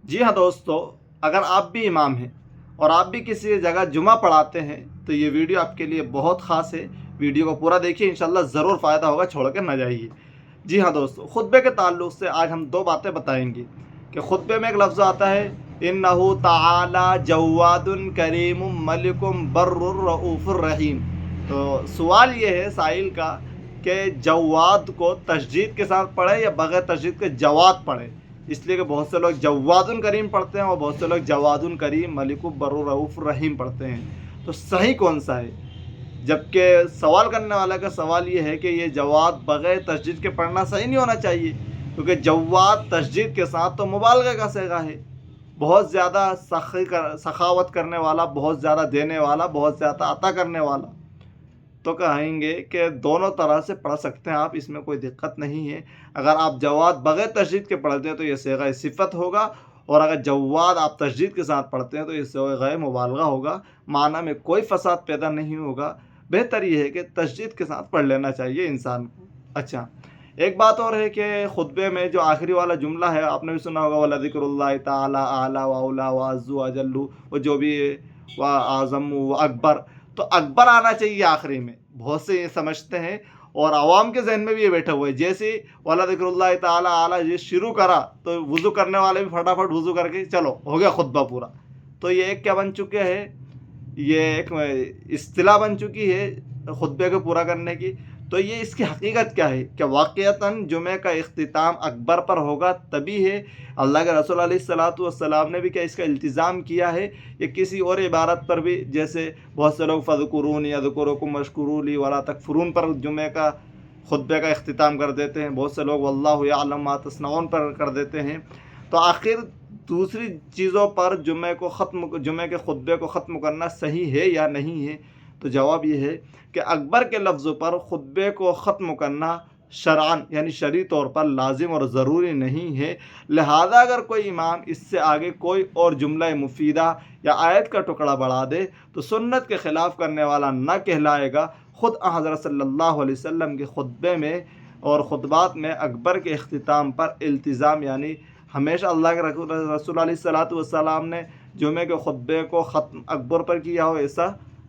جی ہاں دوستو، اگر آپ بھی امام ہیں اور آپ بھی کسی جگہ جمعہ پڑھاتے ہیں تو یہ ویڈیو آپ کے لیے بہت خاص ہے۔ ویڈیو کو پورا دیکھیے، انشاءاللہ ضرور فائدہ ہوگا، چھوڑ کے نہ جائیے۔ جی ہاں دوستو، خطبے کے تعلق سے آج ہم دو باتیں بتائیں گے کہ خطبے میں ایک لفظ آتا ہے انہو تعالی جواد کریم ملک بر الرؤوف الرحیم۔ تو سوال یہ ہے سائل کا کہ جواد کو تشدید کے ساتھ پڑھے یا بغیر تشدید کے جواد پڑھے، اس لیے کہ بہت سے لوگ جواد کریم پڑھتے ہیں اور بہت سے لوگ جواد کریم ملک بر الرؤوف الرحیم پڑھتے ہیں۔ تو صحیح کون سا ہے؟ جبکہ سوال کرنے والا کا سوال یہ ہے کہ یہ جواد بغیر تشدید کے پڑھنا صحیح نہیں ہونا چاہیے، کیونکہ جواد تشدید کے ساتھ تو مبالغہ کا صیغہ ہے، بہت زیادہ سخاوت کرنے والا، بہت زیادہ دینے والا، بہت زیادہ عطا کرنے والا۔ تو کہیں گے کہ دونوں طرح سے پڑھ سکتے ہیں آپ، اس میں کوئی دقت نہیں ہے۔ اگر آپ جواد بغیر تشدید کے پڑھتے ہیں تو یہ صیغہ صفت ہوگا، اور اگر جواد آپ تشدید کے ساتھ پڑھتے ہیں تو یہ صیغہ مبالغہ ہوگا، معنی میں کوئی فساد پیدا نہیں ہوگا۔ بہتر یہ ہے کہ تشدید کے ساتھ پڑھ لینا چاہیے انسان کو۔ اچھا، ایک بات اور ہے کہ خطبے میں جو آخری والا جملہ ہے آپ نے بھی سنا ہوگا وَلَذِكْرُ اللَّهِ تَعَالَىٰ أَعْلَىٰ وَأَوْلَىٰ وَأَعَزُّ وَأَجَلُّ، وہ جو بھی وَأَعْظَمُ وَأَكْبَرُ، تو اکبر آنا چاہیے آخری میں، بہت سے یہ سمجھتے ہیں اور عوام کے ذہن میں بھی یہ بیٹھا ہوا ہے۔ جیسے وَلَذِكْرُ اللَّهِ تَعَالَىٰ أَعْلَىٰ یہ شروع کرا تو وضو کرنے والے بھی فٹافٹ وضو کر کے چلو ہو گیا خطبہ پورا۔ تو یہ ایک کیا بن چکے ہے، یہ ایک اصطلاح بن چکی ہے خطبے کو پورا کرنے کی۔ تو یہ اس کی حقیقت کیا ہے کہ واقعتاً جمعہ کا اختتام اکبر پر ہوگا تبھی ہے۔ اللہ کے رسول علیہ الصلاۃ والسلام نے بھی کیا اس کا التزام کیا ہے، یا کسی اور عبارت پر بھی، جیسے بہت سے لوگ فَاذْكُرُونِی اذْكُرْكُمْ وَاشْكُرُوا لِی وَلَا تَکْفُرُونَ پر جمعہ کا خطبے کا اختتام کر دیتے ہیں، بہت سے لوگ وَاللَّهُ يَعْلَمُ مَا تَصْنَعُونَ پر کر دیتے ہیں۔ تو آخر دوسری چیزوں پر جمعہ کے خطبے کو ختم کرنا صحیح ہے یا نہیں ہے؟ تو جواب یہ ہے کہ اکبر کے لفظوں پر خطبے کو ختم کرنا شرعاً یعنی شرعی طور پر لازم اور ضروری نہیں ہے، لہذا اگر کوئی امام اس سے آگے کوئی اور جملہ مفیدہ یا آیت کا ٹکڑا بڑھا دے تو سنت کے خلاف کرنے والا نہ کہلائے گا۔ خود حضرت صلی اللہ علیہ وسلم کے خطبے میں اور خطبات میں اکبر کے اختتام پر التزام، یعنی ہمیشہ اللہ کے رسول علیہ الصلاۃ والسلام نے جمعے کے خطبے کو ختم اکبر پر کیا ہو ایسا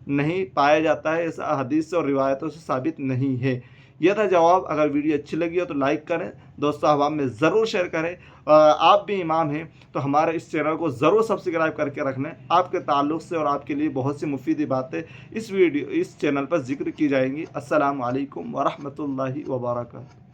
نہیں پایا جاتا ہے، ایسا حدیث سے اور روایتوں سے ثابت نہیں ہے۔ یہ تھا جواب۔ اگر ویڈیو اچھی لگی ہو تو لائک کریں، دوستو احباب میں ضرور شیئر کریں، اور آپ بھی امام ہیں تو ہمارے اس چینل کو ضرور سبسکرائب کر کے رکھنا۔ آپ کے تعلق سے اور آپ کے لیے بہت سی مفید باتیں اس چینل پر ذکر کی جائیں گی۔ السلام علیکم ورحمۃ اللہ وبرکاتہ۔